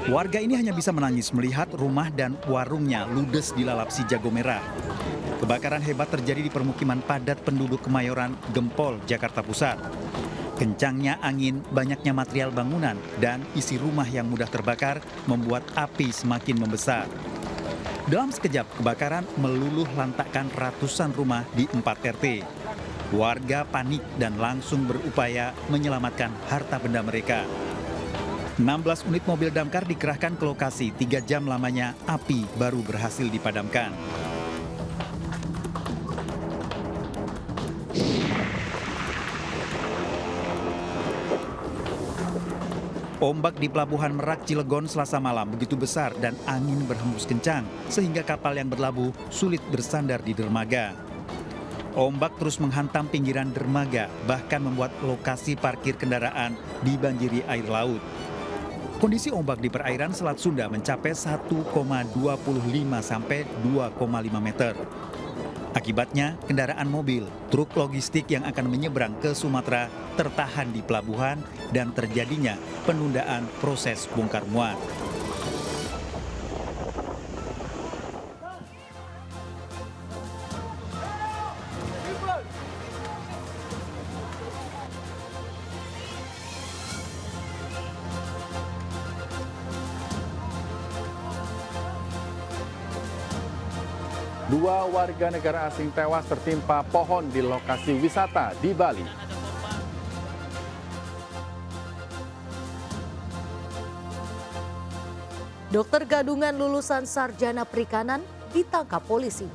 Warga ini hanya bisa menangis melihat rumah dan warungnya ludes dilalap si jago merah. Kebakaran hebat terjadi di permukiman padat penduduk Kemayoran, Gempol, Jakarta Pusat. Kencangnya angin, banyaknya material bangunan, dan isi rumah yang mudah terbakar membuat api semakin membesar. Dalam sekejap, kebakaran meluluh lantakkan ratusan rumah di 4 RT. Warga panik dan langsung berupaya menyelamatkan harta benda mereka. 16 unit mobil damkar dikerahkan ke lokasi. 3 jam lamanya api baru berhasil dipadamkan. Ombak di Pelabuhan Merak, Cilegon Selasa malam begitu besar dan angin berhembus kencang sehingga kapal yang berlabuh sulit bersandar di dermaga. Ombak terus menghantam pinggiran dermaga, bahkan membuat lokasi parkir kendaraan dibanjiri air laut. Kondisi ombak di perairan Selat Sunda mencapai 1,25 sampai 2,5 meter. Akibatnya, kendaraan mobil, truk logistik yang akan menyeberang ke Sumatera tertahan di pelabuhan dan terjadinya penundaan proses bongkar muat. Dua warga negara asing tewas tertimpa pohon di lokasi wisata di Bali. Dokter gadungan lulusan sarjana perikanan ditangkap polisi.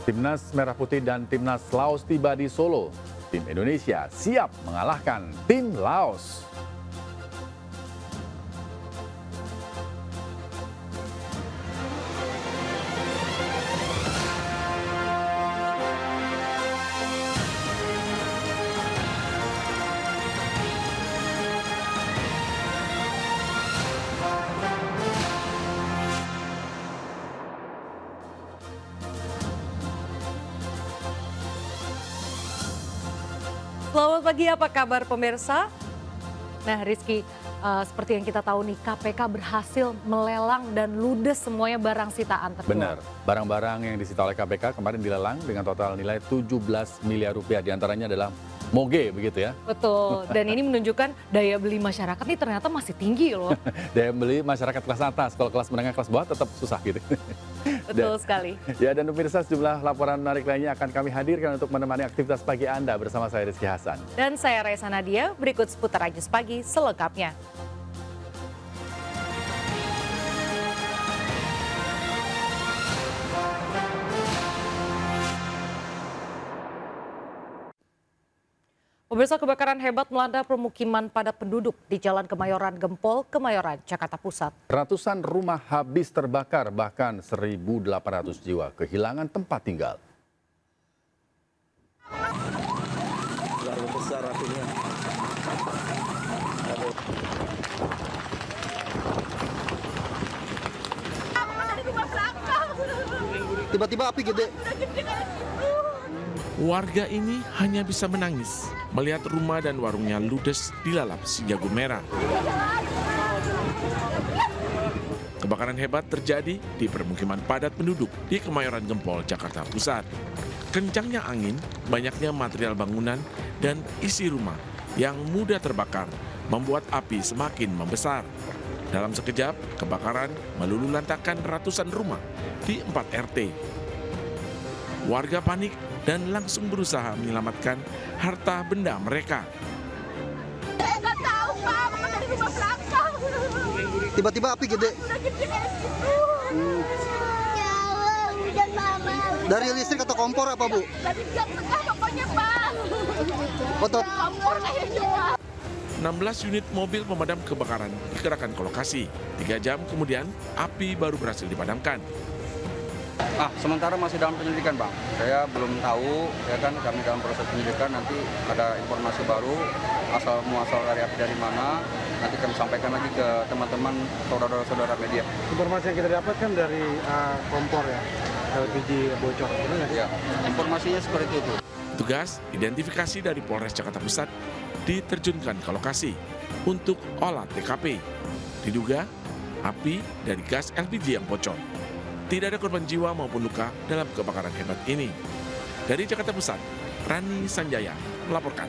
Timnas Merah Putih dan Timnas Laos tiba di Solo. Tim Indonesia siap mengalahkan tim Laos. Selamat pagi, apa kabar pemirsa? Nah Rizky, seperti yang kita tahu nih, KPK berhasil melelang dan ludes semuanya barang sitaan terkuat. Benar, barang-barang yang disita oleh KPK kemarin dilelang dengan total nilai 17 miliar rupiah. Di antaranya adalah moge begitu ya. Betul, dan ini menunjukkan daya beli masyarakat nih ternyata masih tinggi loh. Daya beli masyarakat kelas atas, kalau kelas menengah kelas bawah tetap susah gitu. Betul sekali. Ya, dan pemirsa, sejumlah laporan menarik lainnya akan kami hadirkan untuk menemani aktivitas pagi Anda bersama saya Rizky Hasan. Dan saya Raisa Nadia, berikut seputar Ajus Pagi selengkapnya. Pemirsa, kebakaran hebat melanda permukiman padat penduduk di Jalan Kemayoran Gempol, Kemayoran, Jakarta Pusat. Ratusan rumah habis terbakar, bahkan 1.800 jiwa kehilangan tempat tinggal. Luar besar apinya. Tiba-tiba api gede. Warga ini hanya bisa menangis melihat rumah dan warungnya ludes dilalap si jago merah. Kebakaran hebat terjadi di permukiman padat penduduk di Kemayoran Gempol, Jakarta Pusat. Kencangnya angin, banyaknya material bangunan, dan isi rumah yang mudah terbakar membuat api semakin membesar. Dalam sekejap, kebakaran meluluh lantakkan ratusan rumah di 4 RT. Warga panik dan langsung berusaha menyelamatkan harta benda mereka. Saya nggak tahu, Pak. Aku dari rumah belakang. Tiba-tiba api gede. Udah gede kayak gitu. Dan mama. Dari listrik atau kompor apa, Bu? Dari jam tengah pokoknya, Pak. Otot. Kompor kayaknya, Pak. 16 unit mobil pemadam kebakaran dikerahkan ke lokasi. 3 jam kemudian, api baru berhasil dipadamkan. Sementara masih dalam penyelidikan, Bang. Saya belum tahu, ya kan, kami dalam proses penyelidikan, nanti ada informasi baru, asal-muasal dari api dari mana, nanti kami sampaikan lagi ke teman-teman, saudara-saudara media. Informasi yang kita dapatkan dari kompor ya, LPG bocor, benar nggak sih? Ya, informasinya seperti itu. Tugas identifikasi dari Polres Jakarta Pusat diterjunkan ke lokasi untuk olah TKP. Diduga api dari gas LPG yang bocor. Tidak ada korban jiwa maupun luka dalam kebakaran hebat ini. Dari Jakarta Pusat, Rani Sanjaya melaporkan.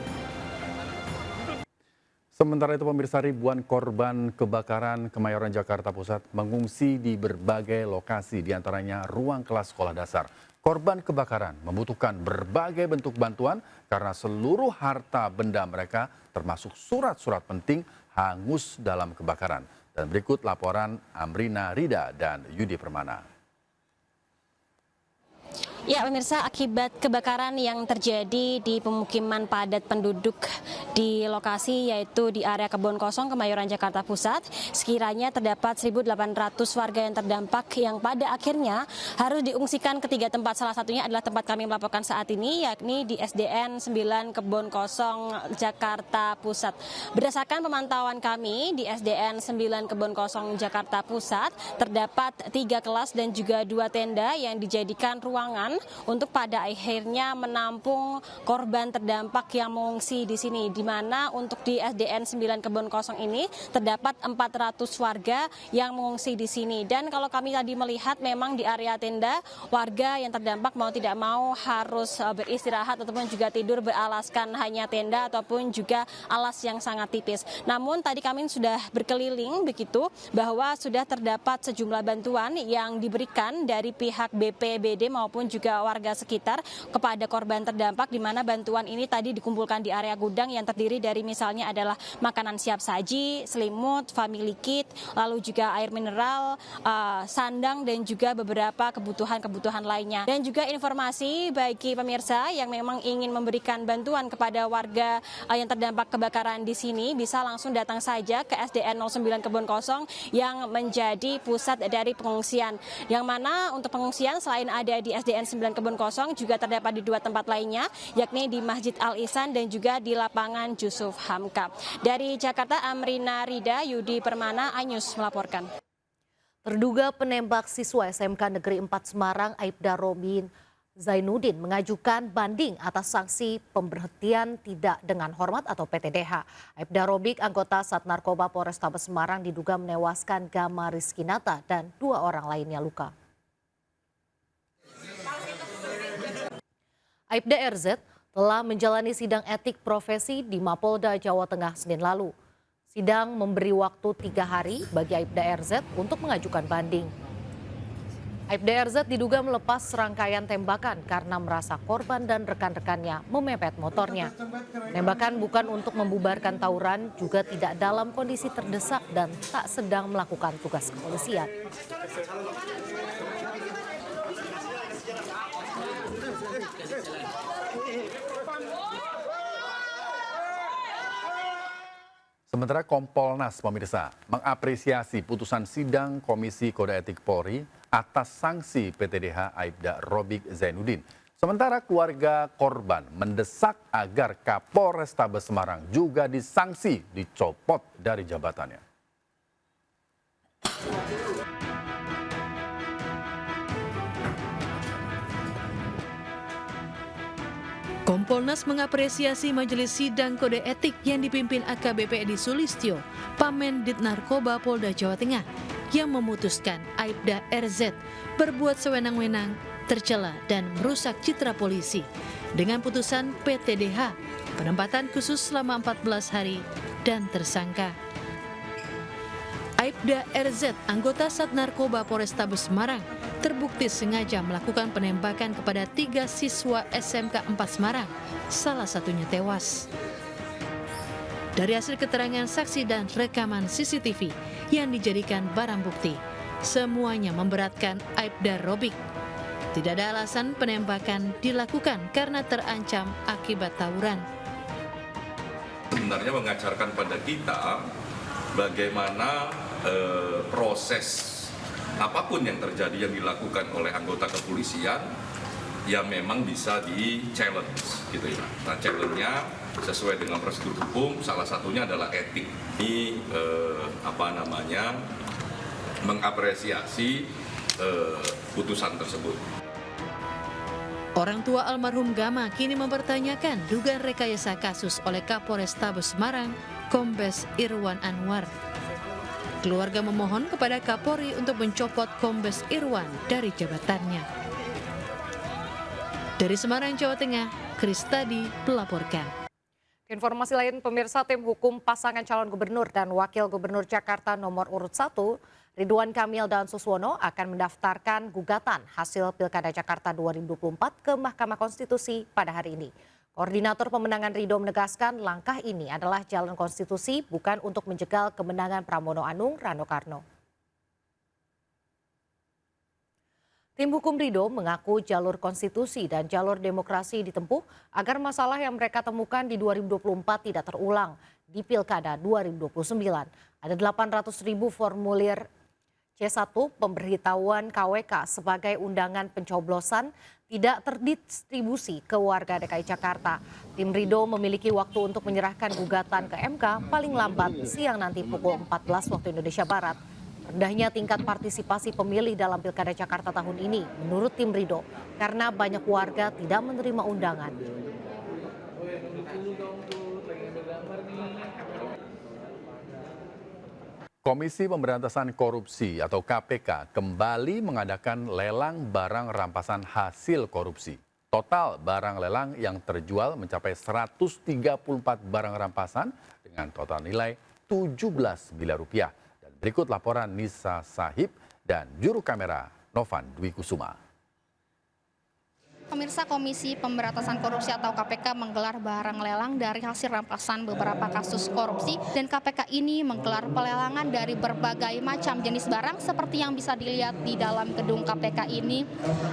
Sementara itu pemirsa, ribuan korban kebakaran Kemayoran Jakarta Pusat mengungsi di berbagai lokasi, diantaranya ruang kelas sekolah dasar. Korban kebakaran membutuhkan berbagai bentuk bantuan karena seluruh harta benda mereka termasuk surat-surat penting hangus dalam kebakaran. Dan berikut laporan Amrina Rida dan Yudi Permana. Ya pemirsa, akibat kebakaran yang terjadi di pemukiman padat penduduk di lokasi yaitu di area Kebon Kosong Kemayoran Jakarta Pusat, sekiranya terdapat 1.800 warga yang terdampak yang pada akhirnya harus diungsikan ke 3 tempat. Salah satunya adalah tempat kami melaporkan saat ini, yakni di SDN 9 Kebon Kosong Jakarta Pusat. Berdasarkan pemantauan kami di SDN 9 Kebon Kosong Jakarta Pusat, terdapat 3 kelas dan juga 2 tenda yang dijadikan ruangan untuk pada akhirnya menampung korban terdampak yang mengungsi di sini, di mana untuk di SDN 9 Kebon Kosong ini terdapat 400 warga yang mengungsi di sini. Dan kalau kami tadi melihat memang di area tenda, warga yang terdampak mau tidak mau harus beristirahat ataupun juga tidur beralaskan hanya tenda ataupun juga alas yang sangat tipis. Namun tadi kami sudah berkeliling begitu bahwa sudah terdapat sejumlah bantuan yang diberikan dari pihak BPBD maupun juga warga sekitar kepada korban terdampak, di mana bantuan ini tadi dikumpulkan di area gudang yang terdiri dari misalnya adalah makanan siap saji, selimut, family kit, lalu juga air mineral, sandang dan juga beberapa kebutuhan-kebutuhan lainnya. Dan juga informasi bagi pemirsa yang memang ingin memberikan bantuan kepada warga yang terdampak kebakaran di sini, bisa langsung datang saja ke SDN 09 Kebon Kosong yang menjadi pusat dari pengungsian. Yang mana untuk pengungsian selain ada di SDN 9 Kebon Kosong juga terdapat di 2 tempat lainnya, yakni di Masjid Al-Ihsan dan juga di lapangan Jusuf Hamka. Dari Jakarta, Amrina Rida, Yudi Permana, Anyus melaporkan. Terduga penembak siswa SMK Negeri 4 Semarang, Aibda Robin Zainuddin, mengajukan banding atas sanksi pemberhentian tidak dengan hormat atau PTDH. Aibda Robik, anggota Sat Narkoba Polrestabes Semarang, diduga menewaskan Gama Rizkinata dan 2 orang lainnya luka. Aibda RZ telah menjalani sidang etik profesi di Mapolda Jawa Tengah Senin lalu. Sidang memberi waktu 3 hari bagi Aibda RZ untuk mengajukan banding. Aibda RZ diduga melepas serangkaian tembakan karena merasa korban dan rekan-rekannya memepet motornya. Tembakan bukan untuk membubarkan tawuran, juga tidak dalam kondisi terdesak dan tak sedang melakukan tugas kepolisian. Sementara Kompolnas, pemirsa, mengapresiasi putusan sidang Komisi Kode Etik Polri atas sanksi PTDH Aibda Robik Zainuddin. Sementara keluarga korban mendesak agar Kapolrestabes Semarang juga disanksi dicopot dari jabatannya. Kompolnas mengapresiasi Majelis Sidang Kode Etik yang dipimpin AKBP Edi Sulistyo, Pamendit Narkoba Polda Jawa Tengah, yang memutuskan Aibda RZ berbuat sewenang-wenang, tercela dan merusak citra polisi dengan putusan PTDH, penempatan khusus selama 14 hari dan tersangka. Aibda RZ, anggota Sat Narkoba Polrestabes Semarang, terbukti sengaja melakukan penembakan kepada 3 siswa SMK 4 Semarang, salah satunya tewas. Dari hasil keterangan saksi dan rekaman CCTV yang dijadikan barang bukti, semuanya memberatkan Aibda Robik. Tidak ada alasan penembakan dilakukan karena terancam akibat tawuran. Sebenarnya mengajarkan pada kita bagaimana proses apapun yang terjadi yang dilakukan oleh anggota kepolisian yang memang bisa di-challenge gitu ya. Nah, challenge-nya sesuai dengan prosedur hukum, salah satunya adalah etik. Ini mengapresiasi putusan tersebut. Orang tua almarhum Gama kini mempertanyakan dugaan rekayasa kasus oleh Kapolrestabes Semarang, Kombes Irwan Anwar. Keluarga memohon kepada Kapolri untuk mencopot Kombes Irwan dari jabatannya. Dari Semarang, Jawa Tengah, Kristadi melaporkan. Informasi lain, pemirsa, tim hukum pasangan calon gubernur dan wakil gubernur Jakarta nomor urut 1, Ridwan Kamil dan Suswono akan mendaftarkan gugatan hasil Pilkada Jakarta 2024 ke Mahkamah Konstitusi pada hari ini. Koordinator pemenangan Ridho menegaskan langkah ini adalah jalan konstitusi, bukan untuk menjegal kemenangan Pramono Anung Rano Karno. Tim hukum Ridho mengaku jalur konstitusi dan jalur demokrasi ditempuh agar masalah yang mereka temukan di 2024 tidak terulang di Pilkada 2029. Ada 800.000 formulir C1 pemberitahuan KWK sebagai undangan pencoblosan tidak terdistribusi ke warga DKI Jakarta. Tim Ridho memiliki waktu untuk menyerahkan gugatan ke MK paling lambat siang nanti pukul 14 waktu Indonesia Barat. Rendahnya tingkat partisipasi pemilih dalam Pilkada Jakarta tahun ini menurut tim Ridho karena banyak warga tidak menerima undangan. Komisi Pemberantasan Korupsi atau KPK kembali mengadakan lelang barang rampasan hasil korupsi. Total barang lelang yang terjual mencapai 134 barang rampasan dengan total nilai 17 miliar rupiah. Dan berikut laporan Nisa Sahib dan juru kamera Novan Dwi Kusuma. Pemirsa, Komisi Pemberantasan Korupsi atau KPK menggelar barang lelang dari hasil rampasan beberapa kasus korupsi, dan KPK ini menggelar pelelangan dari berbagai macam jenis barang seperti yang bisa dilihat di dalam gedung KPK ini.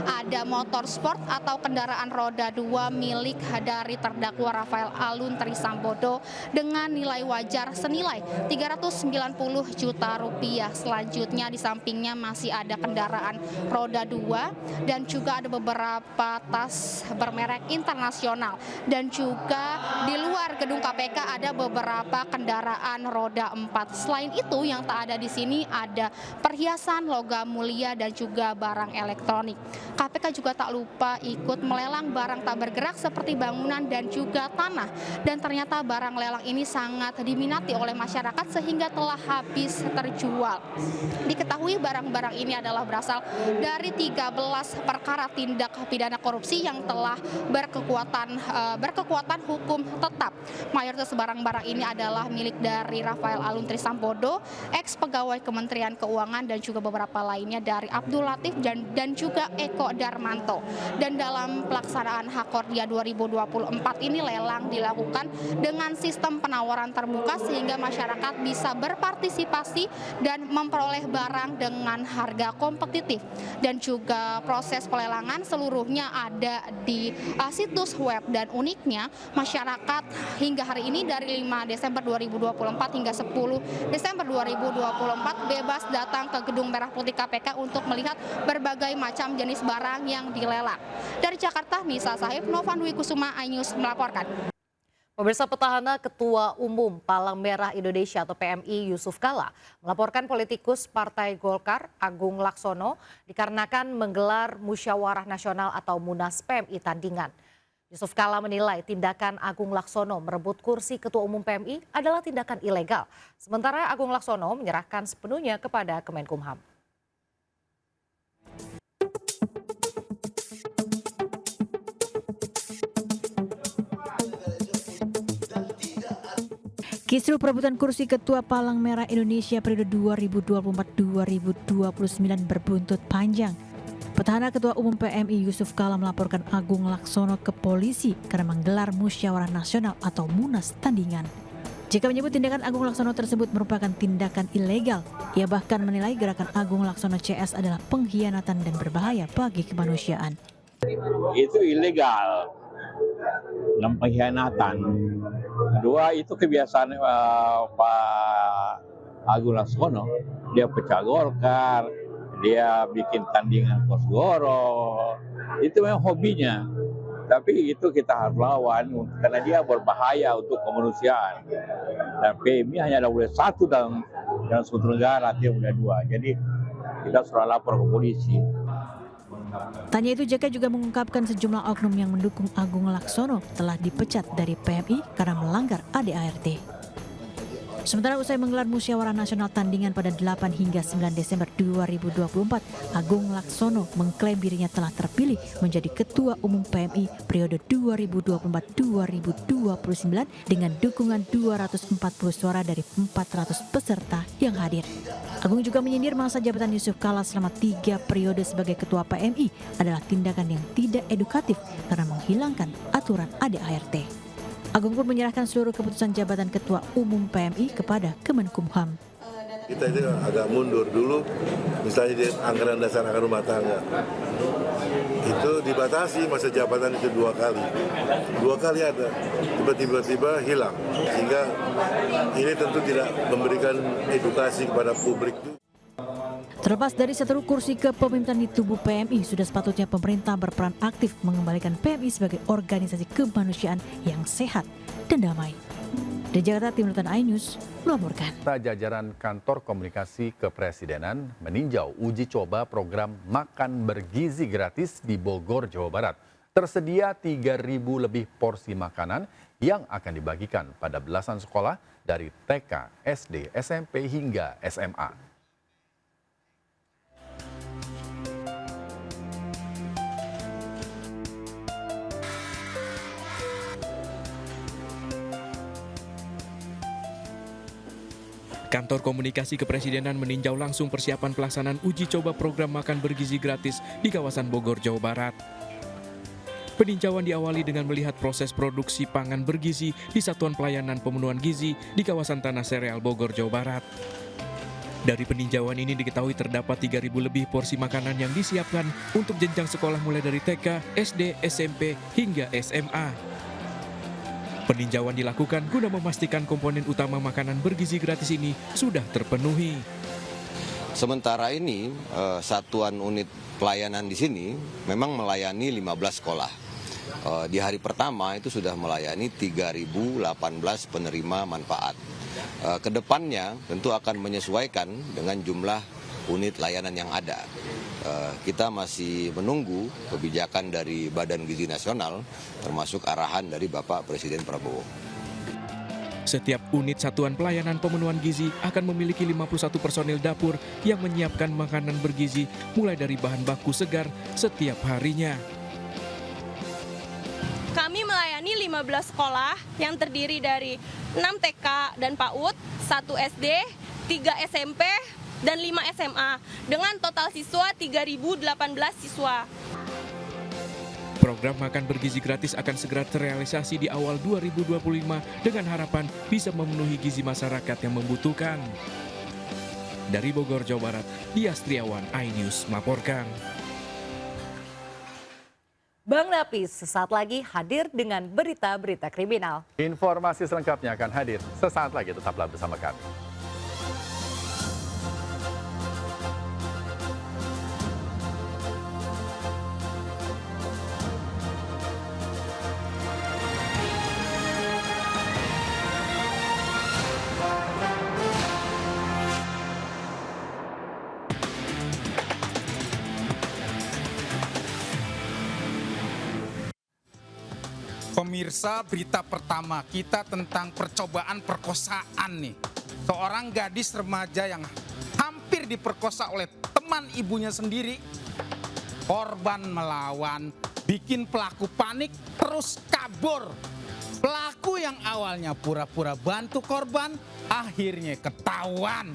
Ada motor sport atau kendaraan roda 2 milik dari terdakwa Rafael Alun Trisambodo dengan nilai wajar senilai 390 juta rupiah. Selanjutnya di sampingnya masih ada kendaraan roda 2 dan juga ada beberapa tas bermerek internasional, dan juga di luar gedung KPK ada beberapa kendaraan roda 4. Selain itu yang tak ada di sini ada perhiasan logam mulia dan juga barang elektronik. KPK juga tak lupa ikut melelang barang tak bergerak seperti bangunan dan juga tanah, dan ternyata barang lelang ini sangat diminati oleh masyarakat sehingga telah habis terjual. Diketahui barang-barang ini adalah berasal dari 13 perkara tindak pidana korupsi yang telah berkekuatan hukum tetap. Mayoritas barang-barang ini adalah milik dari Rafael Alun Trisambodo, ex pegawai Kementerian Keuangan, dan juga beberapa lainnya dari Abdul Latif dan juga Eko Darmanto. Dan dalam pelaksanaan Hakordia 2024 ini lelang dilakukan dengan sistem penawaran terbuka sehingga masyarakat bisa berpartisipasi dan memperoleh barang dengan harga kompetitif. Dan juga proses pelelangan seluruhnya ada di situs web, dan uniknya masyarakat hingga hari ini dari 5 Desember 2024 hingga 10 Desember 2024 bebas datang ke Gedung Merah Putih KPK untuk melihat berbagai macam jenis barang yang dilelang. Dari Jakarta, Nisa Sahib, Novan Dwi Kusuma, iNews melaporkan. Pemirsa, petahana Ketua Umum Palang Merah Indonesia atau PMI Yusuf Kala melaporkan politikus Partai Golkar Agung Laksono dikarenakan menggelar musyawarah nasional atau Munas PMI tandingan. Yusuf Kala menilai tindakan Agung Laksono merebut kursi Ketua Umum PMI adalah tindakan ilegal. Sementara Agung Laksono menyerahkan sepenuhnya kepada Kemenkumham. Kisru perebutan kursi Ketua Palang Merah Indonesia periode 2024-2029 berbuntut panjang. Petahana Ketua Umum PMI Yusuf Kala melaporkan Agung Laksono ke polisi karena menggelar musyawarah nasional atau Munas tandingan. Jika menyebut tindakan Agung Laksono tersebut merupakan tindakan ilegal, ia bahkan menilai gerakan Agung Laksono CS adalah pengkhianatan dan berbahaya bagi kemanusiaan. Itu ilegal dan pengkhianatan. Kedua, itu kebiasaan Pak Agung Laksono. Dia pecah Golkar, dia bikin tandingan Kosgoro. Itu memang hobinya. Tapi itu kita harus lawan karena dia berbahaya untuk kemanusiaan. Dan PMI hanya ada boleh satu dalam suatu negara, artinya boleh dua. Jadi kita sudah lapor ke polisi. Tanya itu JK juga mengungkapkan sejumlah oknum yang mendukung Agung Laksono telah dipecat dari PMI karena melanggar ADART. Sementara usai menggelar musyawarah nasional tandingan pada 8 hingga 9 Desember 2024, Agung Laksono mengklaim dirinya telah terpilih menjadi Ketua Umum PMI periode 2024-2029 dengan dukungan 240 suara dari 400 peserta yang hadir. Agung juga menyindir masa jabatan Yusuf Kala selama 3 periode sebagai Ketua PMI adalah tindakan yang tidak edukatif karena menghilangkan aturan ADART. Agung pun menyerahkan seluruh keputusan jabatan Ketua Umum PMI kepada Kemenkumham. Kita itu agak mundur dulu, misalnya di anggaran dasar anggaran rumah tangga. Itu dibatasi masa jabatan itu 2 kali. 2 kali ada, tiba-tiba hilang. Sehingga ini tentu tidak memberikan edukasi kepada publik. Terlepas dari seteru kursi kepemimpinan di tubuh PMI, sudah sepatutnya pemerintah berperan aktif mengembalikan PMI sebagai organisasi kemanusiaan yang sehat dan damai. Dari Jakarta, Tim Liputan iNews melaporkan. Jajaran Kantor Komunikasi Kepresidenan meninjau uji coba program makan bergizi gratis di Bogor, Jawa Barat. Tersedia 3.000 lebih porsi makanan yang akan dibagikan pada belasan sekolah dari TK, SD, SMP hingga SMA. Kantor Komunikasi Kepresidenan meninjau langsung persiapan pelaksanaan uji coba program makan bergizi gratis di kawasan Bogor, Jawa Barat. Peninjauan diawali dengan melihat proses produksi pangan bergizi di Satuan Pelayanan Pemenuhan Gizi di kawasan Tanah Sereal, Bogor, Jawa Barat. Dari peninjauan ini diketahui terdapat 3.000 lebih porsi makanan yang disiapkan untuk jenjang sekolah mulai dari TK, SD, SMP, hingga SMA. Peninjauan dilakukan guna memastikan komponen utama makanan bergizi gratis ini sudah terpenuhi. Sementara ini, satuan unit pelayanan di sini memang melayani 15 sekolah. Di hari pertama itu sudah melayani 3.018 penerima manfaat. Kedepannya tentu akan menyesuaikan dengan jumlah unit layanan yang ada. Kita masih menunggu kebijakan dari Badan Gizi Nasional, termasuk arahan dari Bapak Presiden Prabowo. Setiap unit Satuan Pelayanan Pemenuhan Gizi akan memiliki 51 personil dapur yang menyiapkan makanan bergizi mulai dari bahan baku segar setiap harinya. Kami melayani 15 sekolah yang terdiri dari 6 TK dan PAUD, 1 SD, 3 SMP, dan 5 SMA, dengan total siswa 3.018 siswa. Program makan bergizi gratis akan segera terrealisasi di awal 2025 dengan harapan bisa memenuhi gizi masyarakat yang membutuhkan. Dari Bogor, Jawa Barat, Dias Triawan, iNews melaporkan. Bang Napis sesaat lagi hadir dengan berita-berita kriminal. Informasi selengkapnya akan hadir sesaat lagi, tetaplah bersama kami. Pemirsa, berita pertama kita tentang percobaan perkosaan nih. Seorang gadis remaja yang hampir diperkosa oleh teman ibunya sendiri. Korban melawan, bikin pelaku panik, terus kabur. Pelaku yang awalnya pura-pura bantu korban, akhirnya ketahuan.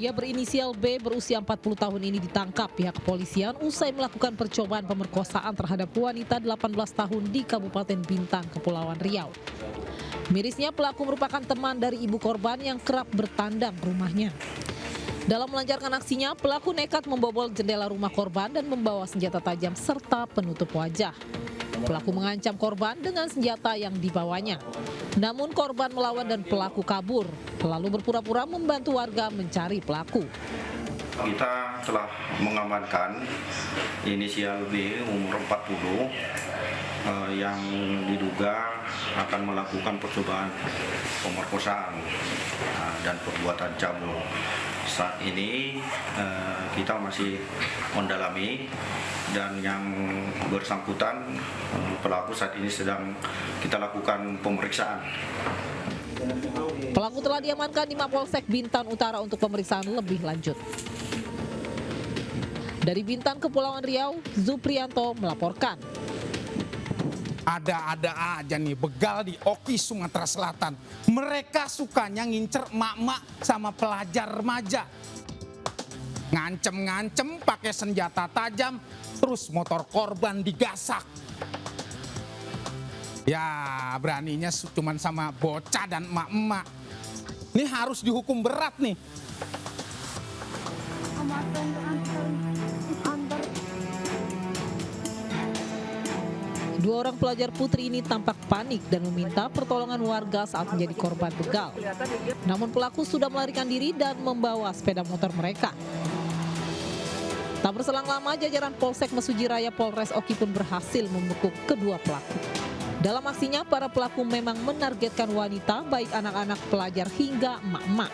Pria berinisial B berusia 40 tahun ini ditangkap pihak kepolisian usai melakukan percobaan pemerkosaan terhadap wanita 18 tahun di Kabupaten Bintang, Kepulauan Riau. Mirisnya pelaku merupakan teman dari ibu korban yang kerap bertandang rumahnya. Dalam melancarkan aksinya, pelaku nekat membobol jendela rumah korban dan membawa senjata tajam serta penutup wajah. Pelaku mengancam korban dengan senjata yang dibawanya. Namun korban melawan dan pelaku kabur, lalu berpura-pura membantu warga mencari pelaku. Kita telah mengamankan inisial B umur 40 yang diduga akan melakukan percobaan pemerkosaan dan perbuatan cabul. Saat ini kita masih mendalami dan yang bersangkutan pelaku saat ini sedang kita lakukan pemeriksaan. Pelaku telah diamankan di Mapolsek Bintan Utara untuk pemeriksaan lebih lanjut. Dari Bintan, Kepulauan Riau, Zuprianto melaporkan. Ada-ada aja nih begal di Oki, Sumatera Selatan. Mereka sukanya ngincer emak-emak sama pelajar remaja. Ngancem-ngancem pakai senjata tajam, terus motor korban digasak. Ya beraninya cuman sama bocah dan emak-emak. Ini harus dihukum berat nih. Dua orang pelajar putri ini tampak panik dan meminta pertolongan warga saat menjadi korban begal. Namun pelaku sudah melarikan diri dan membawa sepeda motor mereka. Tak berselang lama, jajaran Polsek Mesuji Raya Polres Oki pun berhasil membekuk kedua pelaku. Dalam aksinya, para pelaku memang menargetkan wanita, baik anak-anak, pelajar hingga emak-emak.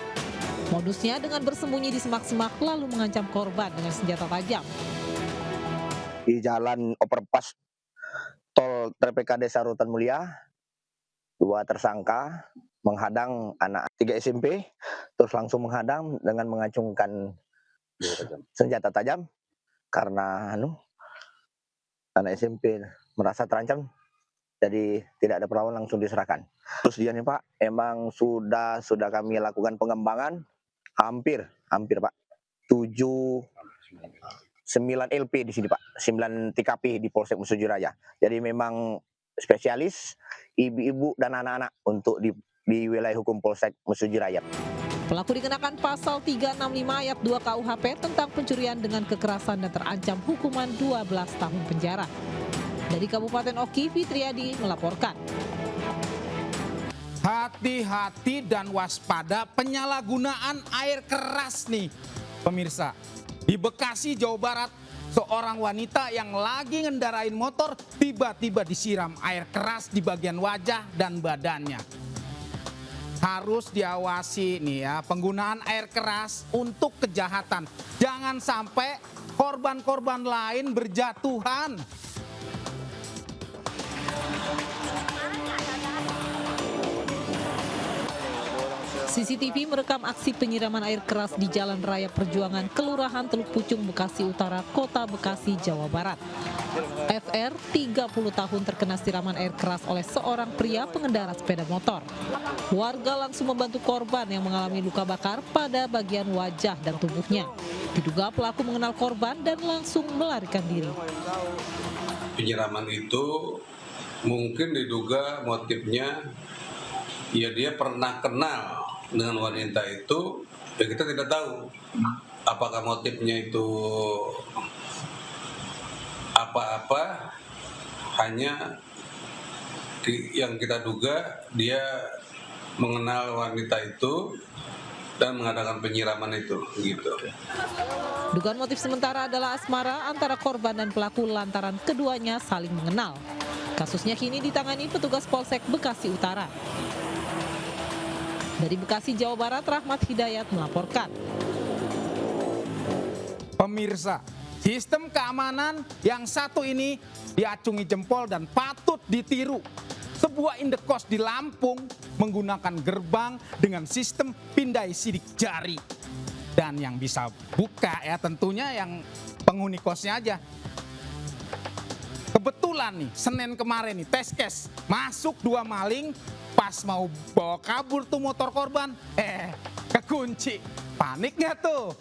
Modusnya dengan bersembunyi di semak-semak lalu mengancam korban dengan senjata tajam. Di jalan overpass tol TPK Desa Rutan Mulia, dua tersangka menghadang anak 3 SMP, terus langsung menghadang dengan mengacungkan senjata tajam karena anak SMP merasa terancam, jadi tidak ada perlawanan, langsung diserahkan. Terus dia nih Pak, emang sudah kami lakukan pengembangan hampir Pak 9 LP di sini Pak, 9 TKP di Polsek Mesuji Raya. Jadi memang spesialis ibu-ibu dan anak-anak untuk di wilayah hukum Polsek Mesuji Raya. Pelaku dikenakan pasal 365 ayat 2 KUHP tentang pencurian dengan kekerasan dan terancam hukuman 12 tahun penjara. Dari Kabupaten Oki, Fitriadi melaporkan. Hati-hati dan waspada penyalahgunaan air keras nih pemirsa. Di Bekasi, Jawa Barat, seorang wanita yang lagi ngendarain motor tiba-tiba disiram air keras di bagian wajah dan badannya. Harus diawasi nih ya penggunaan air keras untuk kejahatan. Jangan sampai korban-korban lain berjatuhan. CCTV merekam aksi penyiraman air keras di Jalan Raya Perjuangan, Kelurahan Teluk Pucung, Bekasi Utara, Kota Bekasi, Jawa Barat. FR, 30 tahun, terkena siraman air keras oleh seorang pria pengendara sepeda motor. Warga langsung membantu korban yang mengalami luka bakar pada bagian wajah dan tubuhnya. Diduga pelaku mengenal korban dan langsung melarikan diri. Penyiraman itu mungkin diduga motifnya ya dia pernah kenal dengan wanita itu, ya kita tidak tahu apakah motifnya itu apa-apa, hanya yang kita duga dia mengenal wanita itu dan mengadakan penyiraman itu gitu. Dugaan motif sementara adalah asmara antara korban dan pelaku lantaran keduanya saling mengenal. Kasusnya kini ditangani petugas Polsek Bekasi Utara. Dari Bekasi, Jawa Barat, Rahmat Hidayat melaporkan. Pemirsa, sistem keamanan yang satu ini diacungi jempol dan patut ditiru. Sebuah indekos di Lampung menggunakan gerbang dengan sistem pindai sidik jari. Dan yang bisa buka ya tentunya yang penghuni kosnya aja. Kebetulan nih, Senin kemarin nih, tes case, masuk 2 maling, pas mau bawa kabur tuh motor korban, kekunci. Panik nggak tuh?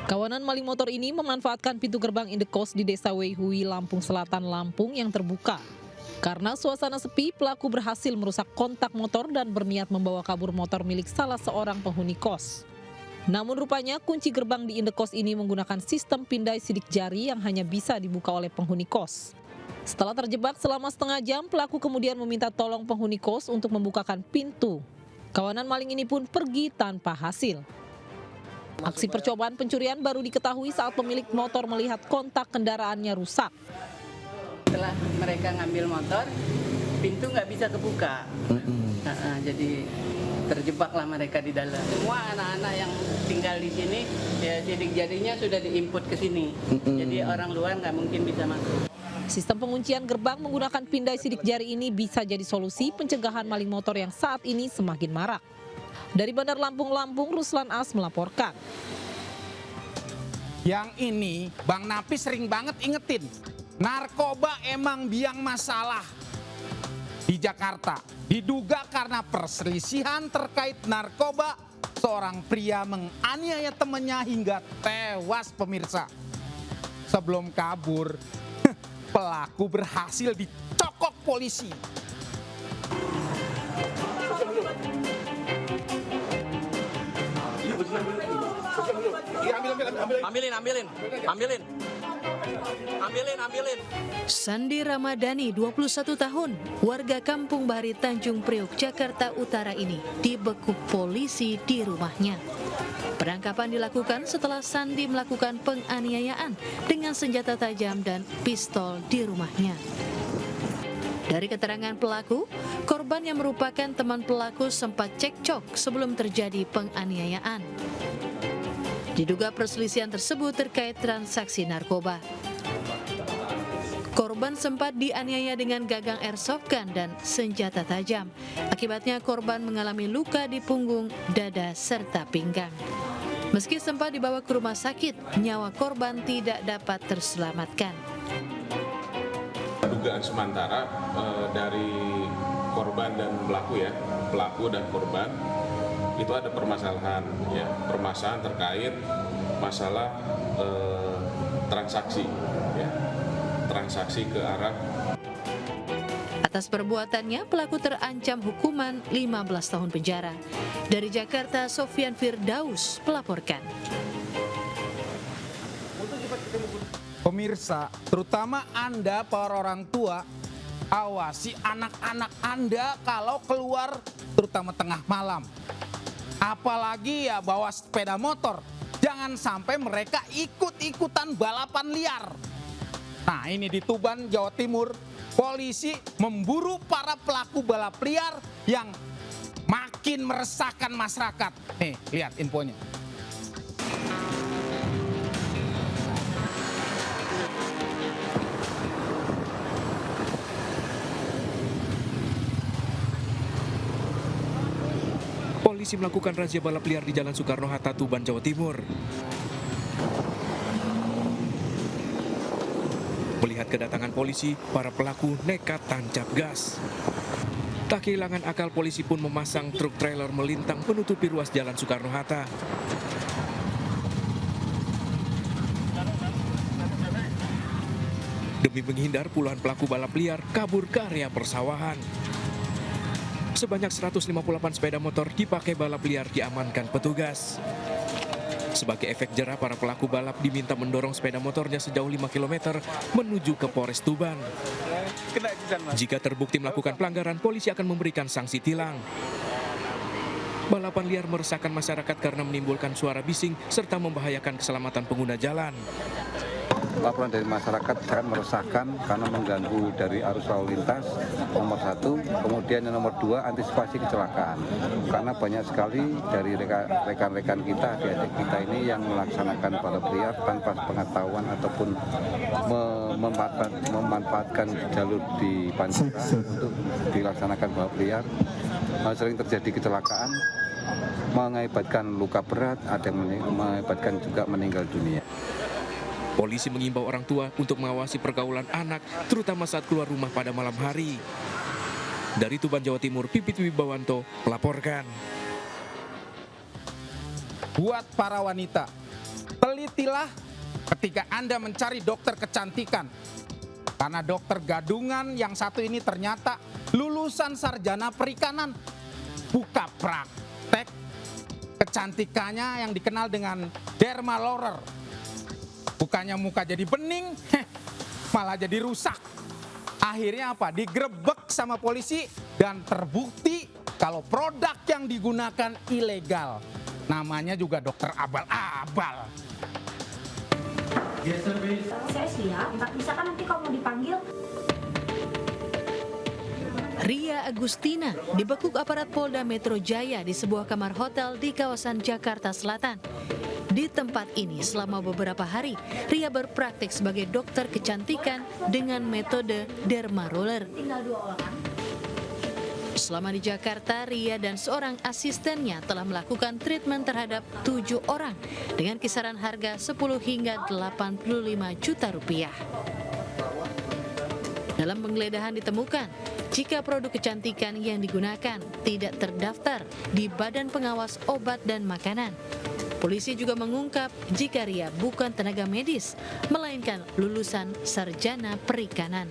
Kawanan maling motor ini memanfaatkan pintu gerbang indekos di Desa Weihui, Lampung Selatan, Lampung yang terbuka. Karena suasana sepi, pelaku berhasil merusak kontak motor dan berniat membawa kabur motor milik salah seorang penghuni kos. Namun rupanya kunci gerbang di indekos ini menggunakan sistem pindai sidik jari yang hanya bisa dibuka oleh penghuni kos. Setelah terjebak selama setengah jam, pelaku kemudian meminta tolong penghuni kos untuk membukakan pintu. Kawanan maling ini pun pergi tanpa hasil. Aksi percobaan pencurian baru diketahui saat pemilik motor melihat kontak kendaraannya rusak. Setelah mereka ngambil motor, pintu nggak bisa kebuka. Jadi terjebaklah mereka di dalam. Semua anak-anak yang tinggal di sini, ya sidik jarinya sudah diinput ke sini. Jadi orang luar nggak mungkin bisa masuk. Sistem penguncian gerbang menggunakan pindai sidik jari ini bisa jadi solusi pencegahan maling motor yang saat ini semakin marak. Dari Bandar Lampung, Ruslan As melaporkan. Yang ini Bang Napi sering banget ingetin, narkoba emang biang masalah di Jakarta. Diduga karena perselisihan terkait narkoba, seorang pria menganiaya temannya hingga tewas pemirsa. Sebelum kabur, pelaku berhasil dicokok polisi. Ambilin. Sandi Ramadhani, 21 tahun, warga Kampung Bahari Tanjung Priok, Jakarta Utara ini dibekuk polisi di rumahnya. Penangkapan dilakukan setelah Sandi melakukan penganiayaan dengan senjata tajam dan pistol di rumahnya. Dari keterangan pelaku, korban yang merupakan teman pelaku sempat cekcok sebelum terjadi penganiayaan. Diduga perselisihan tersebut terkait transaksi narkoba. Korban sempat dianiaya dengan gagang airsoft gun dan senjata tajam. Akibatnya korban mengalami luka di punggung, dada, serta pinggang. Meski sempat dibawa ke rumah sakit, nyawa korban tidak dapat terselamatkan. Dugaan sementara dari korban dan pelaku dan korban itu ada permasalahan terkait masalah transaksi ke arah. Atas perbuatannya, pelaku terancam hukuman 15 tahun penjara. Dari Jakarta, Sofyan Firdaus melaporkan. Pemirsa, terutama Anda para orang tua, awasi anak-anak Anda kalau keluar terutama tengah malam. Apalagi ya bawa sepeda motor. Jangan sampai mereka ikut-ikutan balapan liar. Nah, ini di Tuban, Jawa Timur, polisi memburu para pelaku balap liar yang makin meresahkan masyarakat. Nih, lihat infonya. Polisi melakukan razia balap liar di Jalan Soekarno-Hatta, Tuban, Jawa Timur. Melihat kedatangan polisi, para pelaku nekat tancap gas. Tak kehilangan akal, polisi pun memasang truk trailer melintang menutupi ruas Jalan Soekarno-Hatta. Demi menghindar, puluhan pelaku balap liar kabur ke area persawahan. Sebanyak 158 sepeda motor dipakai balap liar diamankan petugas. Sebagai efek jerah, para pelaku balap diminta mendorong sepeda motornya sejauh 5 km menuju ke Polres Tuban. Jika terbukti melakukan pelanggaran, polisi akan memberikan sanksi tilang. Balapan liar meresahkan masyarakat karena menimbulkan suara bising serta membahayakan keselamatan pengguna jalan. Laporan dari masyarakat sangat meresahkan karena mengganggu dari arus lalu lintas, nomor satu. Kemudian yang nomor dua, antisipasi kecelakaan. Karena banyak sekali dari rekan-rekan kita, adik-adik kita ini yang melaksanakan balap liar tanpa pengetahuan ataupun memanfaatkan jalur di Pancura untuk dilaksanakan balap liar. Sering terjadi kecelakaan, mengakibatkan luka berat, ada yang mengakibatkan juga meninggal dunia. Polisi mengimbau orang tua untuk mengawasi pergaulan anak, terutama saat keluar rumah pada malam hari. Dari Tuban, Jawa Timur, Pipit Wibawanto melaporkan. Buat para wanita, telitilah ketika Anda mencari dokter kecantikan. Karena dokter gadungan yang satu ini ternyata lulusan sarjana perikanan. Buka praktek kecantikannya yang dikenal dengan derma roller. Bukannya muka jadi bening, malah jadi rusak. Akhirnya apa? Digerebek sama polisi dan terbukti kalau produk yang digunakan ilegal. Namanya juga dokter abal-abal. Saya siap, bisa kan nanti kalau mau dipanggil. Ria Agustina dibekuk aparat Polda Metro Jaya di sebuah kamar hotel di kawasan Jakarta Selatan. Di tempat ini selama beberapa hari, Ria berpraktik sebagai dokter kecantikan dengan metode derma roller. Selama di Jakarta, Ria dan seorang asistennya telah melakukan treatment terhadap 7 orang dengan kisaran harga 10 hingga 85 juta rupiah. Dalam penggeledahan ditemukan, jika produk kecantikan yang digunakan tidak terdaftar di Badan Pengawas Obat dan Makanan. Polisi juga mengungkap jika Ria bukan tenaga medis, melainkan lulusan sarjana perikanan.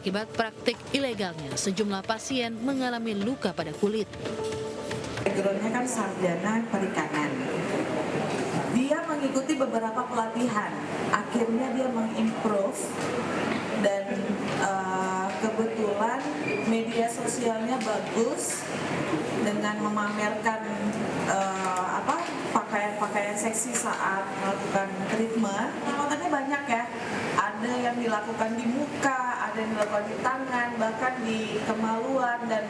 Akibat praktik ilegalnya, sejumlah pasien mengalami luka pada kulit. Backgroundnya kan sarjana perikanan. Dia mengikuti beberapa pelatihan. Akhirnya dia mengimprove dan kebetulan media sosialnya bagus dengan memamerkan pakaian-pakaian seksi saat melakukan treatment. Kontennya banyak ya. Ada yang dilakukan di muka, ada yang dilakukan di tangan, bahkan di kemaluan dan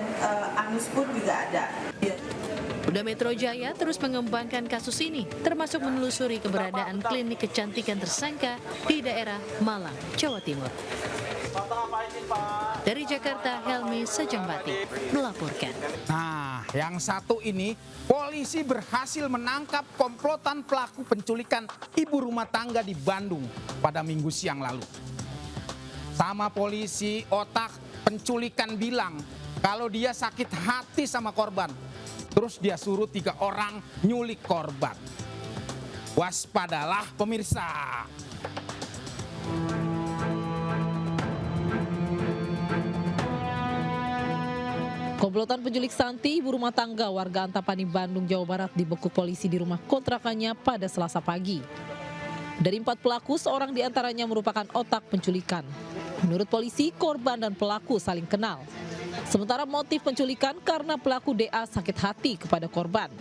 anus pun juga ada. Polda Metro Jaya terus mengembangkan kasus ini, termasuk menelusuri keberadaan klinik kecantikan tersangka di daerah Malang, Jawa Timur. Dari Jakarta, Helmi Sejambati melaporkan. Nah, yang satu ini, polisi berhasil menangkap komplotan pelaku penculikan ibu rumah tangga di Bandung pada Minggu siang lalu. Sama polisi, otak penculikan bilang kalau dia sakit hati sama korban. Terus dia suruh 3 orang nyulik korban. Waspadalah pemirsa. Komplotan penculik Santi, ibu rumah tangga warga Antapani, Bandung, Jawa Barat dibekuk polisi di rumah kontrakannya pada Selasa pagi. Dari 4 pelaku, seorang diantaranya merupakan otak penculikan. Menurut polisi, korban dan pelaku saling kenal. Sementara motif penculikan karena pelaku DA sakit hati kepada korban.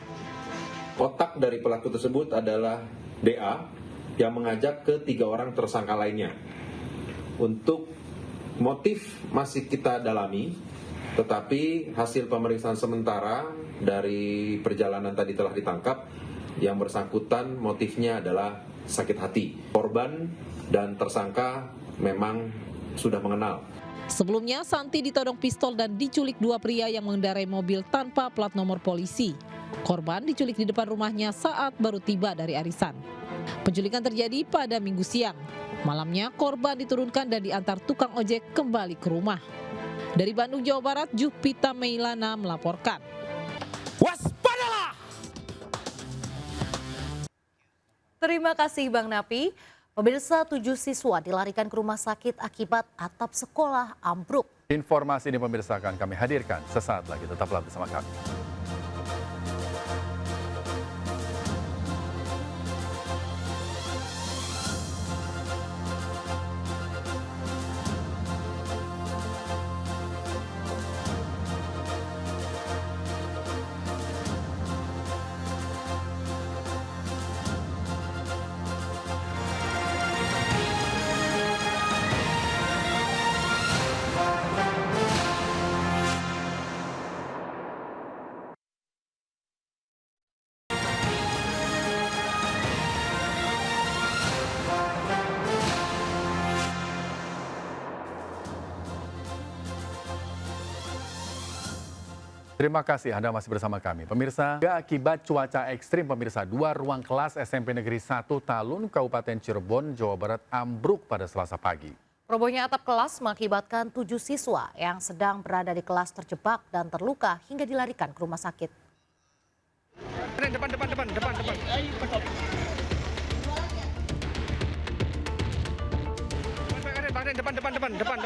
Otak dari pelaku tersebut adalah DA yang mengajak ke 3 orang tersangka lainnya. Untuk motif masih kita dalami, tetapi hasil pemeriksaan sementara dari perjalanan tadi telah ditangkap, yang bersangkutan motifnya adalah sakit hati. Korban dan tersangka memang sudah mengenal. Sebelumnya, Santi ditodong pistol dan diculik 2 pria yang mengendarai mobil tanpa plat nomor polisi. Korban diculik di depan rumahnya saat baru tiba dari arisan. Penculikan terjadi pada Minggu siang. Malamnya, korban diturunkan dan diantar tukang ojek kembali ke rumah. Dari Bandung, Jawa Barat, Jupita Meilana melaporkan. Waspadalah! Terima kasih Bang Napi. Pemirsa, 7 siswa dilarikan ke rumah sakit akibat atap sekolah ambruk. Informasi ini pemirsa akan kami hadirkan sesaat lagi. Tetaplah bersama kami. Terima kasih Anda masih bersama kami. Pemirsa, akibat cuaca ekstrim, pemirsa, 2 ruang kelas SMP Negeri 1 Talun, Kabupaten Cirebon, Jawa Barat ambruk pada Selasa pagi. Robohnya atap kelas mengakibatkan 7 siswa yang sedang berada di kelas terjebak dan terluka hingga dilarikan ke rumah sakit. Depan.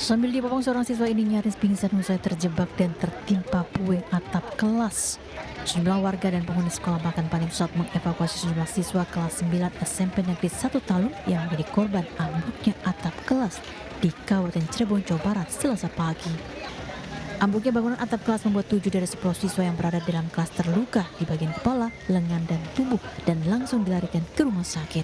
Sambil dibopong, seorang siswa ini nyaris pingsan usai terjebak dan tertimpa puing atap kelas. Sejumlah warga dan penghuni sekolah bahkan panik saat mengevakuasi sejumlah siswa kelas 9 SMP Negeri 1 Talun yang menjadi korban ambruknya atap kelas di Kabupaten Cirebon, Jawa Barat Selasa pagi. Ambruknya bangunan atap kelas membuat 7 dari 10 siswa yang berada dalam kelas terluka di bagian kepala, lengan, dan tubuh dan langsung dilarikan ke rumah sakit.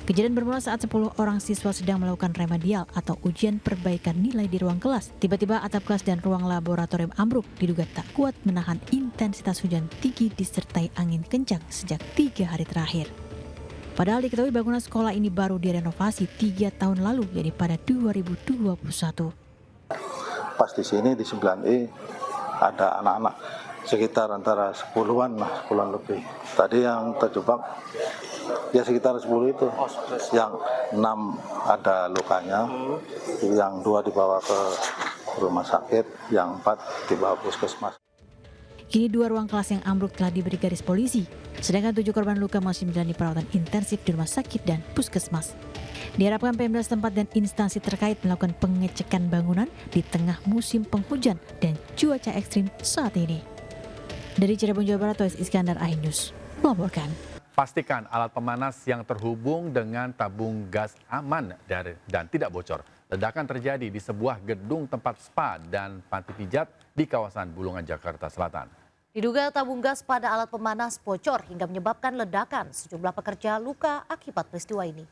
Kejadian bermula saat 10 orang siswa sedang melakukan remedial atau ujian perbaikan nilai di ruang kelas. Tiba-tiba atap kelas dan ruang laboratorium ambruk, diduga tak kuat menahan intensitas hujan tinggi disertai angin kencang sejak 3 hari terakhir. Padahal diketahui bangunan sekolah ini baru direnovasi 3 tahun lalu, yaitu pada 2021. Pas di sini di 9E ada anak-anak sekitar antara 10-an lebih. Tadi yang terjebak ya sekitar 10 itu. Yang 6 ada lukanya, yang 2 dibawa ke rumah sakit, yang 4 dibawa puskesmas. Kini 2 ruang kelas yang ambruk telah diberi garis polisi, sedangkan 7 korban luka masih menjalani perawatan intensif di rumah sakit dan puskesmas. Diharapkan Pemda setempat dan instansi terkait melakukan pengecekan bangunan di tengah musim penghujan dan cuaca ekstrim saat ini. Dari Cirebon, Jawa Barat, Tois Iskandar, iNews melaporkan. Pastikan alat pemanas yang terhubung dengan tabung gas aman dan tidak bocor. Ledakan terjadi di sebuah gedung tempat spa dan panti pijat di kawasan Bulungan, Jakarta Selatan. Diduga tabung gas pada alat pemanas bocor hingga menyebabkan ledakan. Sejumlah pekerja luka akibat peristiwa ini.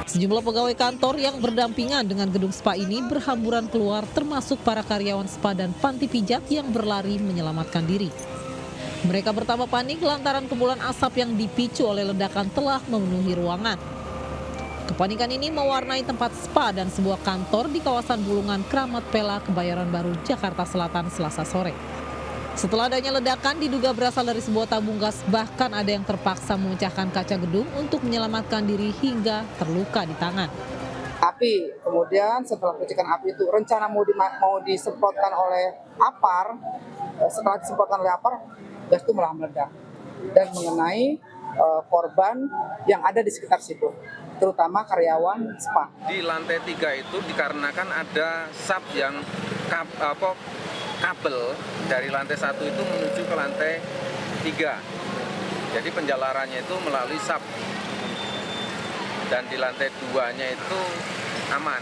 Sejumlah pegawai kantor yang berdampingan dengan gedung spa ini berhamburan keluar, termasuk para karyawan spa dan panti pijat yang berlari menyelamatkan diri. Mereka bertambah panik lantaran kepulan asap yang dipicu oleh ledakan telah memenuhi ruangan. Kepanikan ini mewarnai tempat spa dan sebuah kantor di kawasan Bulungan, Kramat Pela, Kebayoran Baru, Jakarta Selatan, Selasa sore. Setelah adanya ledakan diduga berasal dari sebuah tabung gas, bahkan ada yang terpaksa memecahkan kaca gedung untuk menyelamatkan diri hingga terluka di tangan. Api, kemudian setelah percikan api itu rencana mau disemprotkan oleh APAR, setelah disemprotkan oleh APAR, gas itu malah meledak dan mengenai korban yang ada di sekitar situ, terutama karyawan spa. Di lantai 3 itu dikarenakan ada sub yang kabel dari lantai 1 itu menuju ke lantai 3. Jadi penjalarannya itu melalui sub. Dan di lantai 2-nya itu aman.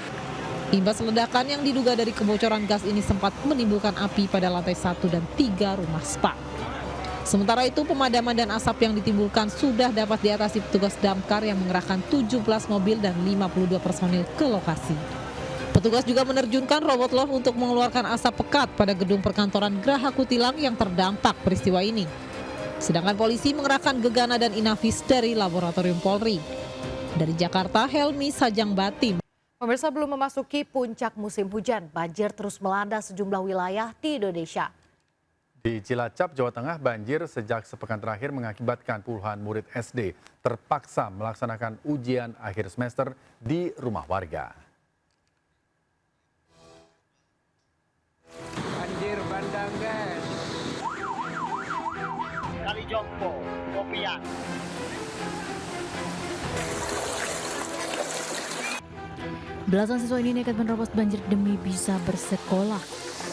Imbas ledakan yang diduga dari kebocoran gas ini sempat menimbulkan api pada lantai 1 dan 3 rumah spa. Sementara itu pemadaman dan asap yang ditimbulkan sudah dapat diatasi petugas damkar yang mengerahkan 17 mobil dan 52 personil ke lokasi. Petugas juga menerjunkan robot love untuk mengeluarkan asap pekat pada gedung perkantoran Graha Kutilang yang terdampak peristiwa ini. Sedangkan polisi mengerahkan Gegana dan Inavis dari Laboratorium Polri. Dari Jakarta, Helmi Sajang Batim. Pemirsa, belum memasuki puncak musim hujan, banjir terus melanda sejumlah wilayah di Indonesia. Di Cilacap, Jawa Tengah, banjir sejak sepekan terakhir mengakibatkan puluhan murid SD terpaksa melaksanakan ujian akhir semester di rumah warga. Banjir bandang, guys. Kali Jompo, Kopian. Belasan siswa ini nekat menerobos banjir demi bisa bersekolah.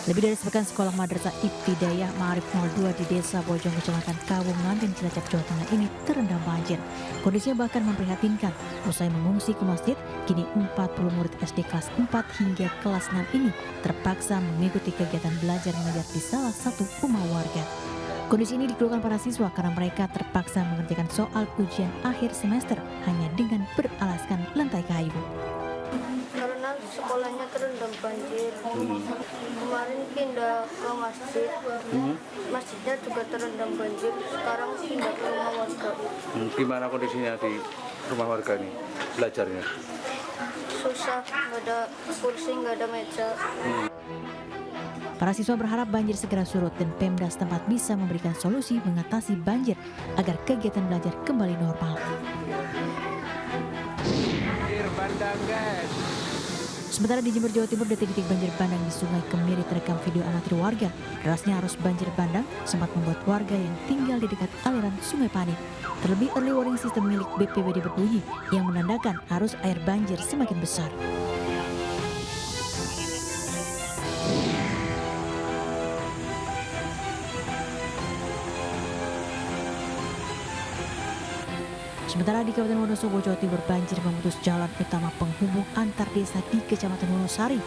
Lebih dari sepekan sekolah Madrasah Ibtidaiyah Ma'arif 02 di Desa Bojong, Kecamatan Kawung, Lantin, Cilacap, Jawa Tengah ini terendam banjir. Kondisinya bahkan memprihatinkan. Usai mengungsi ke masjid, kini 40 murid SD kelas 4 hingga kelas 6 ini terpaksa mengikuti kegiatan belajar mengajar di salah satu rumah warga. Kondisi ini dikeluhkan para siswa karena mereka terpaksa mengerjakan soal ujian akhir semester hanya dengan beralaskan lantai kayu. Karena sekolahnya terendam banjir. Kemarin pindah ke masjid, masjidnya juga terendam banjir. Sekarang pindah ke rumah warga. Gimana kondisinya di rumah warga ini belajarnya? Susah, nggak ada kursi, nggak ada meja. Para siswa berharap banjir segera surut dan Pemda setempat bisa memberikan solusi mengatasi banjir agar kegiatan belajar kembali normal. Banjir bandang, guys. Sementara di Jember, Jawa Timur, detik-detik banjir bandang di Sungai Kemiri terekam video amatir warga. Derasnya arus banjir bandang sempat membuat warga yang tinggal di dekat aliran Sungai panik. Terlebih early warning system milik BPBD berbunyi yang menandakan arus air banjir semakin besar. Sementara di Kabupaten Wonosobo, Jawa Timur, banjir memutus jalan utama penghubung antar desa di Kecamatan Wonosari.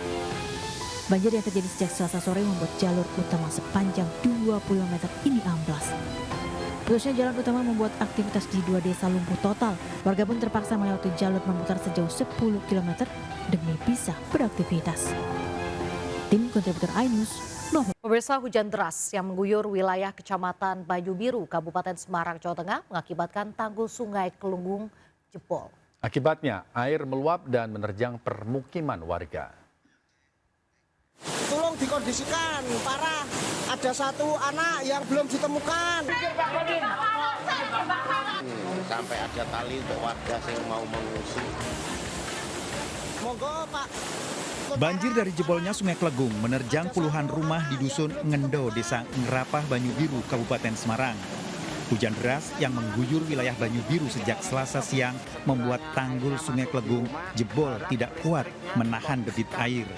Banjir yang terjadi sejak Selasa sore membuat jalur utama sepanjang 20 meter ini amblas. Putusnya jalan utama membuat aktivitas di 2 desa lumpuh total. Warga pun terpaksa melewati jalur memutar sejauh 10 km demi bisa beraktivitas. Tim kontributor iNews, Noho. Pemirsa, hujan deras yang mengguyur wilayah Kecamatan Banyu Biru, Kabupaten Semarang, Jawa Tengah mengakibatkan tanggul Sungai Kelunggung jebol. Akibatnya air meluap dan menerjang permukiman warga. Tolong dikondisikan, parah. Ada 1 anak yang belum ditemukan. Sampai ada tali untuk warga yang mau mengungsi. Monggo Pak. Banjir dari jebolnya Sungai Kelunggung menerjang puluhan rumah di Dusun Ngendo, Desa Ngerapah, Banyu Biru, Kabupaten Semarang. Hujan deras yang mengguyur wilayah Banyu Biru sejak Selasa siang membuat tanggul Sungai Kelunggung jebol tidak kuat menahan debit air.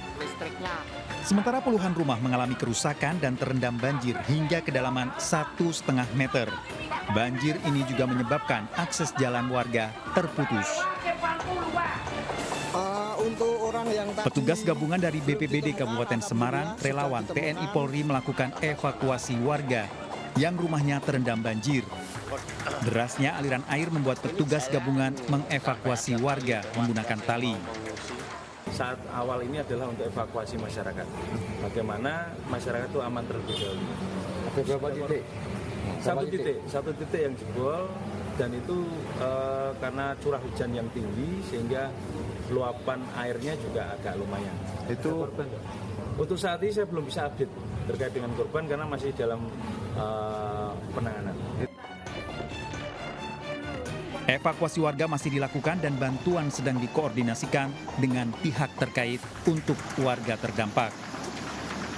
Sementara puluhan rumah mengalami kerusakan dan terendam banjir hingga kedalaman 1,5 meter. Banjir ini juga menyebabkan akses jalan warga terputus. Petugas gabungan dari BPBD Kabupaten Semarang, relawan TNI Polri melakukan evakuasi warga yang rumahnya terendam banjir. Derasnya aliran air membuat petugas gabungan mengevakuasi warga menggunakan tali. Saat awal ini adalah untuk evakuasi masyarakat. Bagaimana masyarakat itu aman terlebih dahulu. Ada berapa titik? Satu titik yang jebol, dan itu karena curah hujan yang tinggi sehingga luapan airnya juga agak lumayan. Itu untuk saat ini saya belum bisa update terkait dengan korban karena masih dalam penanganan. Evakuasi warga masih dilakukan dan bantuan sedang dikoordinasikan dengan pihak terkait untuk warga terdampak.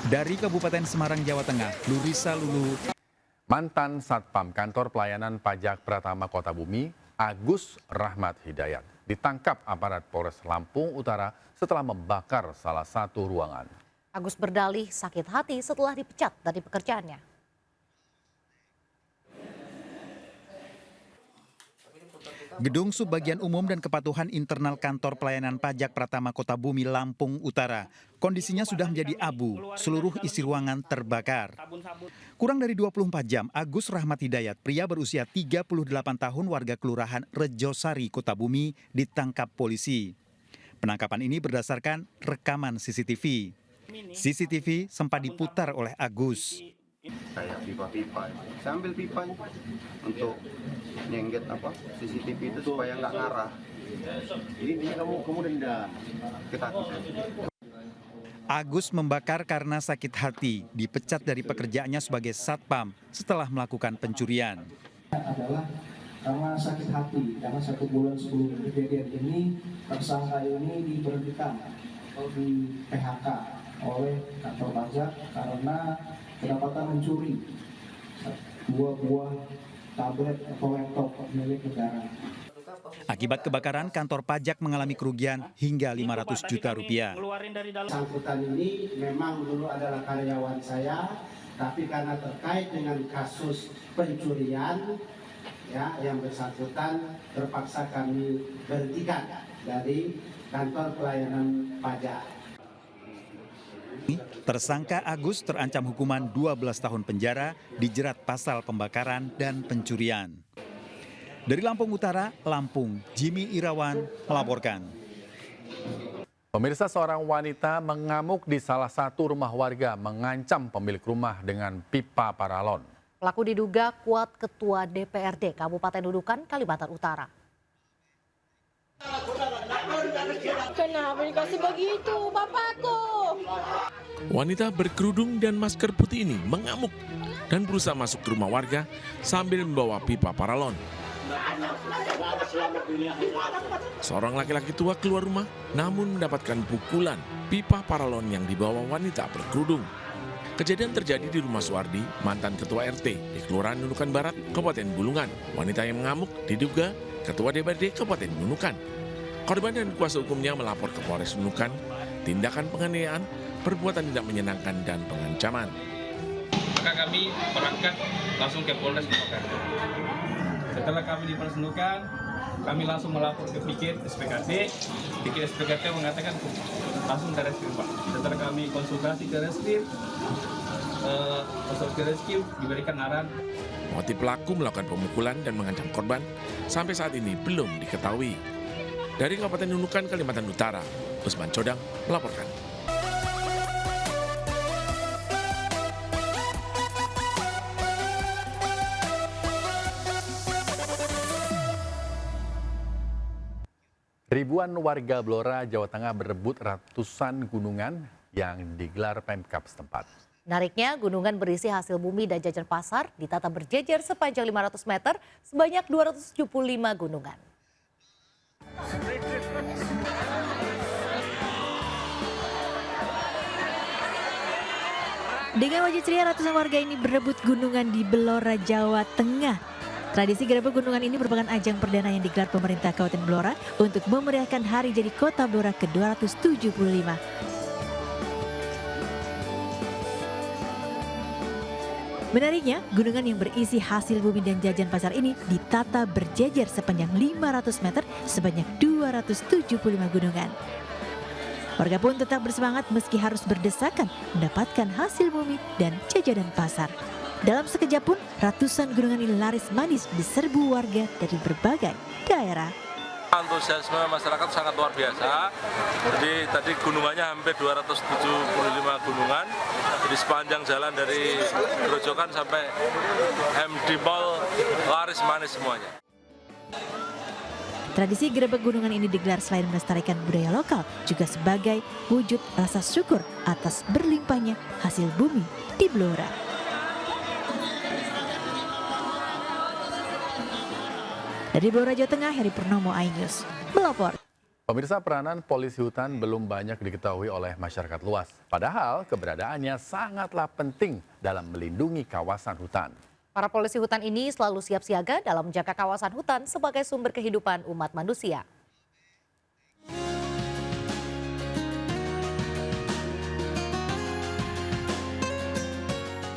Dari Kabupaten Semarang, Jawa Tengah, Lurisa Lulu. Mantan Satpam Kantor Pelayanan Pajak Pratama Kota Bumi, Agus Rahmat Hidayat, ditangkap aparat Polres Lampung Utara setelah membakar salah satu ruangan. Agus berdalih sakit hati setelah dipecat dari pekerjaannya. Gedung Subbagian Umum dan Kepatuhan Internal Kantor Pelayanan Pajak Pratama Kota Bumi, Lampung Utara. Kondisinya sudah menjadi abu, seluruh isi ruangan terbakar. Kurang dari 24 jam, Agus Rahmat Hidayat, pria berusia 38 tahun warga Kelurahan Rejosari, Kota Bumi, ditangkap polisi. Penangkapan ini berdasarkan rekaman CCTV. CCTV sempat diputar oleh Agus. Kayak pipa-pipa, saya ambil pipa untuk nyengget CCTV itu supaya nggak ngarah. Ini kamu dendam kita. Agus membakar karena sakit hati, dipecat dari pekerjaannya sebagai satpam setelah melakukan pencurian. Adalah karena sakit hati, karena 1 bulan sebelum kejadian ini tersangka ini diberhentikan atau di PHK oleh kantor pajak karena kedapatan mencuri 2 buah tablet atau laptop milik negara. Akibat kebakaran, kantor pajak mengalami kerugian hingga 500 juta rupiah. Sangkutan ini memang dulu adalah karyawan saya, tapi karena terkait dengan kasus pencurian, ya, yang bersangkutan terpaksa kami berhentikan dari kantor pelayanan pajak. Tersangka Agus terancam hukuman 12 tahun penjara, dijerat pasal pembakaran dan pencurian. Dari Lampung Utara, Lampung, Jimmy Irawan melaporkan. Pemirsa, seorang wanita mengamuk di salah satu rumah warga mengancam pemilik rumah dengan pipa paralon. Pelaku diduga kuat Ketua DPRD Kabupaten Nunukan, Kalimantan Utara. Kenapa dikasih begitu, bapakku? Wanita berkerudung dan masker putih ini mengamuk dan berusaha masuk ke rumah warga sambil membawa pipa paralon. Seorang laki-laki tua keluar rumah namun mendapatkan pukulan pipa paralon yang dibawa wanita berkerudung. Kejadian terjadi di rumah Suwardi, mantan ketua RT di Kelurahan Nunukan Barat, Kabupaten Bulungan. Wanita yang mengamuk diduga Ketua DPRD Kabupaten Nunukan. Korban dan kuasa hukumnya melapor ke Polres Nunukan tindakan penganiayaan, perbuatan tidak menyenangkan, dan pengancaman. Maka kami berangkat langsung ke Polres Nunukan. Setelah kami di Polres Nunukan, kami langsung melapor ke Pikir SPKT. Pikir SPKT mengatakan langsung ke reskrim Pak. Setelah kami konsultasi ke reskrim, diberikan arahan. Motif pelaku melakukan pemukulan dan mengancam korban sampai saat ini belum diketahui. Dari Kabupaten Nunukan, Kalimantan Utara, Usman Codang melaporkan. Ribuan warga Blora, Jawa Tengah berebut ratusan gunungan yang digelar Pemkab setempat. Menariknya, gunungan berisi hasil bumi dan jajan pasar ditata berjejer sepanjang 500 meter sebanyak 275 gunungan. Dengan wajah ceria, ratusan warga ini berebut gunungan di Blora, Jawa Tengah. Tradisi gerebek gunungan ini merupakan ajang perdana yang digelar pemerintah Kabupaten Blora untuk memeriahkan hari jadi Kota Blora ke-275. Menariknya, gunungan yang berisi hasil bumi dan jajan pasar ini ditata berjejer sepanjang 500 meter sebanyak 275 gunungan. Warga pun tetap bersemangat meski harus berdesakan mendapatkan hasil bumi dan jajanan pasar. Dalam sekejap pun, ratusan gunungan ini laris manis diserbu warga dari berbagai daerah. Antusiasme masyarakat sangat luar biasa. Jadi tadi gunungannya hampir 275 gunungan. Jadi sepanjang jalan dari Grojogan sampai MD Mall laris manis semuanya. Tradisi gerebek gunungan ini digelar selain melestarikan budaya lokal, juga sebagai wujud rasa syukur atas berlimpahnya hasil bumi di Blora. Dari Blora, Jawa Tengah, Heri Purnomo, iNews melapor. Pemirsa, peranan polisi hutan belum banyak diketahui oleh masyarakat luas. Padahal keberadaannya sangatlah penting dalam melindungi kawasan hutan. Para polisi hutan ini selalu siap siaga dalam menjaga kawasan hutan sebagai sumber kehidupan umat manusia.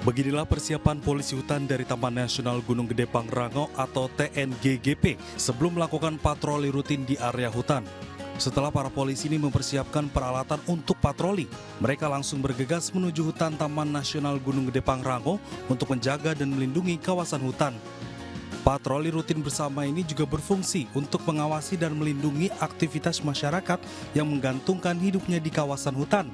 Beginilah persiapan polisi hutan dari Taman Nasional Gunung Gede Pangrango atau TNGGP sebelum melakukan patroli rutin di area hutan. Setelah para polisi ini mempersiapkan peralatan untuk patroli, mereka langsung bergegas menuju hutan Taman Nasional Gunung Gede Pangrango untuk menjaga dan melindungi kawasan hutan. Patroli rutin bersama ini juga berfungsi untuk mengawasi dan melindungi aktivitas masyarakat yang menggantungkan hidupnya di kawasan hutan.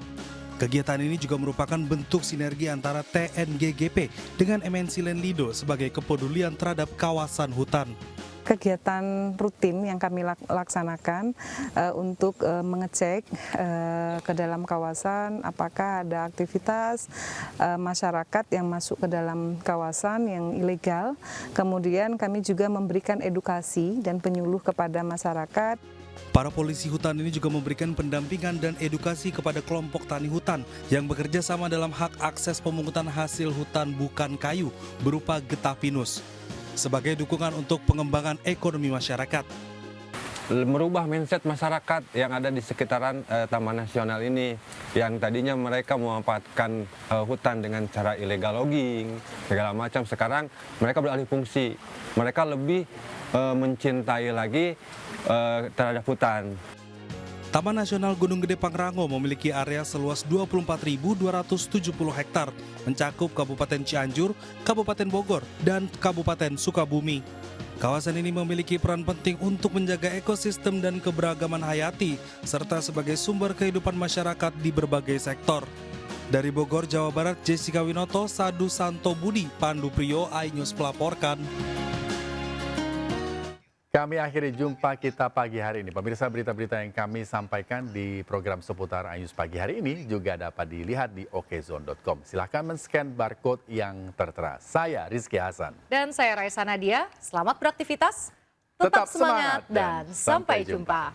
Kegiatan ini juga merupakan bentuk sinergi antara TNGGP dengan MNC Lenlido sebagai kepedulian terhadap kawasan hutan. Kegiatan rutin yang kami laksanakan untuk mengecek ke dalam kawasan apakah ada aktivitas masyarakat yang masuk ke dalam kawasan yang ilegal. Kemudian kami juga memberikan edukasi dan penyuluh kepada masyarakat. Para polisi hutan ini juga memberikan pendampingan dan edukasi kepada kelompok tani hutan yang bekerja sama dalam hak akses pemungutan hasil hutan bukan kayu berupa getah pinus sebagai dukungan untuk pengembangan ekonomi masyarakat. Merubah mindset masyarakat yang ada di sekitaran Taman Nasional ini yang tadinya mereka memanfaatkan hutan dengan cara illegal logging segala macam, sekarang mereka beralih fungsi, mereka lebih mencintai lagi terhadap hutan. Taman Nasional Gunung Gede Pangrango memiliki area seluas 24.270 hektar, mencakup Kabupaten Cianjur, Kabupaten Bogor, dan Kabupaten Sukabumi. Kawasan ini memiliki peran penting untuk menjaga ekosistem dan keberagaman hayati, serta sebagai sumber kehidupan masyarakat di berbagai sektor. Dari Bogor, Jawa Barat, Jessica Winoto, Sadu Santo Budi, Pandu Priyo, iNews melaporkan. Kami akhiri jumpa kita pagi hari ini. Pemirsa, berita-berita yang kami sampaikan di program seputar iNews pagi hari ini juga dapat dilihat di okezone.com. Silahkan men-scan barcode yang tertera. Saya Rizky Hasan. Dan saya Raisa Nadia. Selamat beraktivitas, tetap semangat dan sampai jumpa.